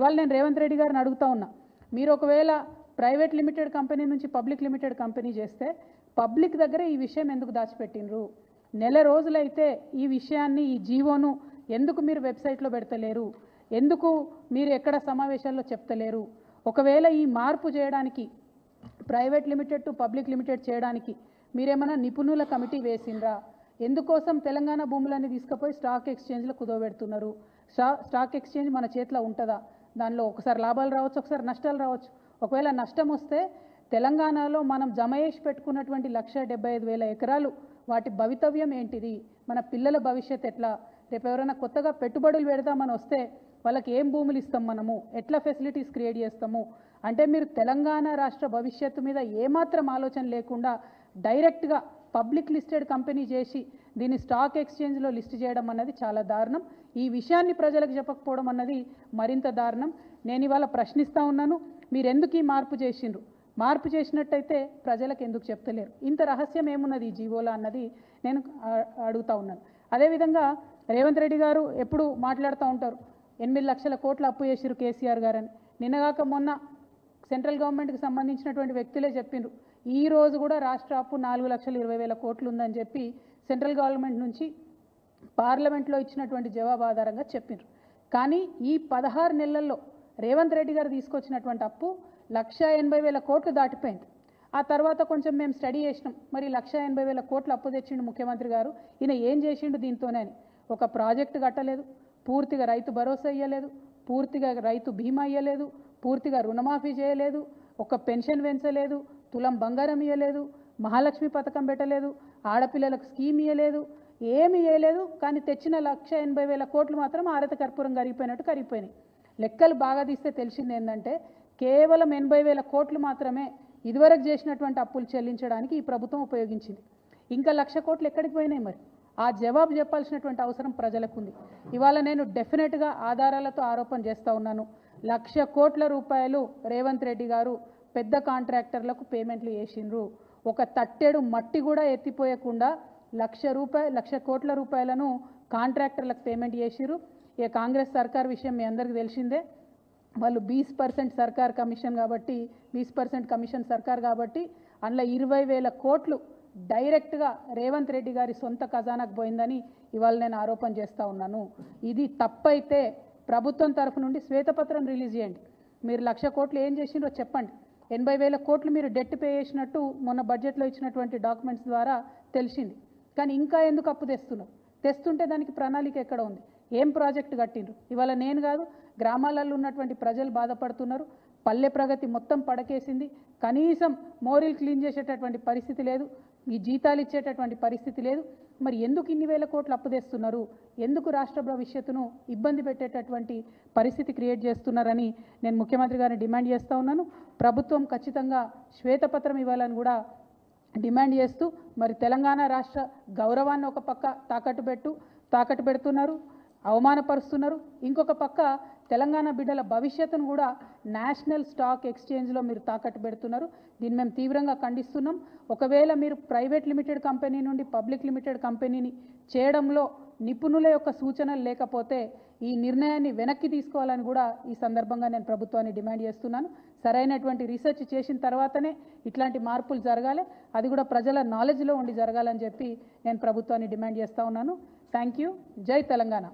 ఇవాళ నేను రేవంత్ రెడ్డి గారిని అడుగుతా ఉన్నా, మీరు ఒకవేళ ప్రైవేట్ లిమిటెడ్ కంపెనీ నుంచి పబ్లిక్ లిమిటెడ్ కంపెనీ చేస్తే పబ్లిక్ దగ్గర ఈ విషయం ఎందుకు దాచిపెట్టినరు? నెల రోజులైతే ఈ విషయాన్ని, ఈ జీవోను ఎందుకు మీరు వెబ్సైట్లో పెడతలేరు? ఎందుకు మీరు ఎక్కడ సమావేశాల్లో చెప్తలేరు? ఒకవేళ ఈ మార్పు చేయడానికి, private limited to public limited చేయడానికి మీరేమైనా నిపుణుల కమిటీ వేసిండ్రా? ఎందుకోసం తెలంగాణ భూములన్నీ తీసుకుపోయి స్టాక్ ఎక్స్చేంజ్లో కుదోబెడుతున్నారు? స్టాక్ ఎక్స్చేంజ్ మన చేతిలో ఉంటుందా? దానిలో ఒకసారి లాభాలు రావచ్చు, ఒకసారి నష్టాలు రావచ్చు. ఒకవేళ నష్టం వస్తే తెలంగాణలో మనం జమ చేసి పెట్టుకున్నటువంటి 1,75,000 ఎకరాలు, వాటి భవితవ్యం ఏంటిది? మన పిల్లల భవిష్యత్ ఎట్లా? రేపు ఎవరైనా కొత్తగా పెట్టుబడులు పెడదామని వస్తే వాళ్ళకి ఏం భూములు ఇస్తాం, మనము ఎట్లా ఫెసిలిటీస్ క్రియేట్ చేస్తాము? అంటే మీరు తెలంగాణ రాష్ట్ర భవిష్యత్తు మీద ఏమాత్రం ఆలోచన లేకుండా డైరెక్ట్గా పబ్లిక్ లిస్టెడ్ కంపెనీ చేసి దీన్ని స్టాక్ ఎక్స్చేంజ్లో లిస్ట్ చేయడం అన్నది చాలా దారుణం. ఈ విషయాన్ని ప్రజలకు చెప్పకపోవడం అన్నది మరింత దారుణం. నేను ఇవాళ ప్రశ్నిస్తూ ఉన్నాను, మీరు ఎందుకు ఈ మార్పు చేసిండ్రు? మార్పు చేసినట్టయితే ప్రజలకు ఎందుకు చెప్తలేరు? ఇంత రహస్యం ఏమున్నది ఈ జీవోలో అన్నది నేను అడుగుతూ ఉన్నాను. అదేవిధంగా రేవంత్ రెడ్డి గారు ఎప్పుడు మాట్లాడుతూ ఉంటారు, 8 లక్షల కోట్ల అప్పు చేసిరు కేసీఆర్ గారని. నిన్నగాక మొన్న సెంట్రల్ గవర్నమెంట్కి సంబంధించినటువంటి వ్యక్తులే చెప్పిండ్రు, ఈ రోజు కూడా రాష్ట్ర అప్పు 4,20,000 కోట్లు ఉందని చెప్పి సెంట్రల్ గవర్నమెంట్ నుంచి పార్లమెంట్లో ఇచ్చినటువంటి జవాబు ఆధారంగా చెప్పిండ్రు. కానీ ఈ 16 నెలల్లో రేవంత్ రెడ్డి గారు తీసుకొచ్చినటువంటి అప్పు 1,80,000 కోట్లు దాటిపోయింది. ఆ తర్వాత కొంచెం మేము స్టడీ చేసినాం, మరి 1,80,000 కోట్లు అప్పు తెచ్చిండు ముఖ్యమంత్రి గారు, ఈయన ఏం చేసిండు దీంతోనే అని. ఒక ప్రాజెక్టు కట్టలేదు, పూర్తిగా రైతు భరోసా ఇయ్యలేదు, పూర్తిగా రైతు బీమా ఇయ్యలేదు, పూర్తిగా రుణమాఫీ చేయలేదు, ఒక పెన్షన్ పెంచలేదు, తులం బంగారం ఇయ్యలేదు, మహాలక్ష్మి పథకం పెట్టలేదు, ఆడపిల్లలకు స్కీమ్ ఇయ్యలేదు, ఏమి ఇయ్యలేదు. కానీ తెచ్చిన 1,80,000 కోట్లు మాత్రం ఆరత కర్పూరం కరిగిపోయినట్టు కరిగిపోయినాయి. లెక్కలు బాగా తీస్తే తెలిసింది ఏంటంటే కేవలం 80,000 కోట్లు మాత్రమే ఇదివరకు చేసినటువంటి అప్పులు చెల్లించడానికి ఈ ప్రభుత్వం ఉపయోగించింది. ఇంకా 1,00,000 కోట్లు ఎక్కడికి పోయినాయి? మరి ఆ జవాబు చెప్పాల్సినటువంటి అవసరం ప్రజలకు ఉంది. ఇవాళ నేను డెఫినెట్గా ఆధారాలతో ఆరోపణ చేస్తూ ఉన్నాను, 1,00,000 కోట్ల రూపాయలు రేవంత్ రెడ్డి గారు పెద్ద కాంట్రాక్టర్లకు పేమెంట్లు చేసిండ్రు. ఒక తట్టెడు మట్టి కూడా ఎత్తిపోయకుండా 1,00,000 కోట్ల రూపాయలను కాంట్రాక్టర్లకు పేమెంట్ చేసిరు. ఇక కాంగ్రెస్ సర్కార్ విషయం మీ అందరికీ తెలిసిందే, వాళ్ళు 20% సర్కార్ కమిషన్ కాబట్టి, 20% కమిషన్ సర్కార్ కాబట్టి అందులో 20,000 కోట్లు డైరెక్ట్గా రేవంత్ రెడ్డి గారి సొంత ఖజానాకు పోయిందని ఇవాళ నేను ఆరోపణ చేస్తూ ఉన్నాను. ఇది తప్పైతే ప్రభుత్వం తరఫు నుండి శ్వేతపత్రం రిలీజ్ చేయండి. మీరు 1,00,000 కోట్లు ఏం చేసిండ్రో చెప్పండి. 80,000 కోట్లు మీరు డెట్ పే చేసినట్టు మొన్న బడ్జెట్లో ఇచ్చినటువంటి డాక్యుమెంట్స్ ద్వారా తెలిసింది. కానీ ఇంకా ఎందుకు అప్పు తెస్తున్నారు? తెస్తుంటే దానికి ప్రణాళిక ఎక్కడ ఉంది? ఏం ప్రాజెక్టు కట్టిండ్రు? ఇవాళ నేను కాదు, గ్రామాలలో ఉన్నటువంటి ప్రజలు బాధపడుతున్నారు. పల్లె ప్రగతి మొత్తం పడకేసింది. కనీసం మోరీలు క్లీన్ చేసేటటువంటి పరిస్థితి లేదు, ఈ జీతాలు ఇచ్చేటటువంటి పరిస్థితి లేదు. మరి ఎందుకు ఇన్ని వేల కోట్లు అప్పు తెస్తున్నారు? ఎందుకు రాష్ట్ర భవిష్యత్తును ఇబ్బంది పెట్టేటటువంటి పరిస్థితి క్రియేట్ చేస్తున్నారని నేను ముఖ్యమంత్రి గారిని డిమాండ్ చేస్తూ ఉన్నాను. ప్రభుత్వం ఖచ్చితంగా శ్వేతపత్రం ఇవ్వాలని కూడా డిమాండ్ చేస్తూ, మరి తెలంగాణ రాష్ట్ర గౌరవాన్ని ఒక పక్క తాకట్టు పెడుతున్నారు, అవమానపరుస్తున్నారు. ఇంకొక పక్క తెలంగాణ బిడ్డల భవిష్యత్తును కూడా నేషనల్ స్టాక్ ఎక్స్చేంజ్లో మీరు తాకట్టు పెడుతున్నారు. దీన్ని మేము తీవ్రంగా ఖండిస్తున్నాం. ఒకవేళ మీరు ప్రైవేట్ లిమిటెడ్ కంపెనీ నుండి పబ్లిక్ లిమిటెడ్ కంపెనీని చేయడంలో నిపుణుల యొక్క సూచనలు లేకపోతే ఈ నిర్ణయాన్ని వెనక్కి తీసుకోవాలని కూడా ఈ సందర్భంగా నేను ప్రభుత్వాన్ని డిమాండ్ చేస్తున్నాను. సరైనటువంటి రీసెర్చ్ చేసిన తర్వాతనే ఇట్లాంటి మార్పులు జరగాలి, అది కూడా ప్రజల నాలెడ్జ్లో ఉండి జరగాలని చెప్పి నేను ప్రభుత్వాన్ని డిమాండ్ చేస్తూ ఉన్నాను. Thank you. జై తెలంగాణ.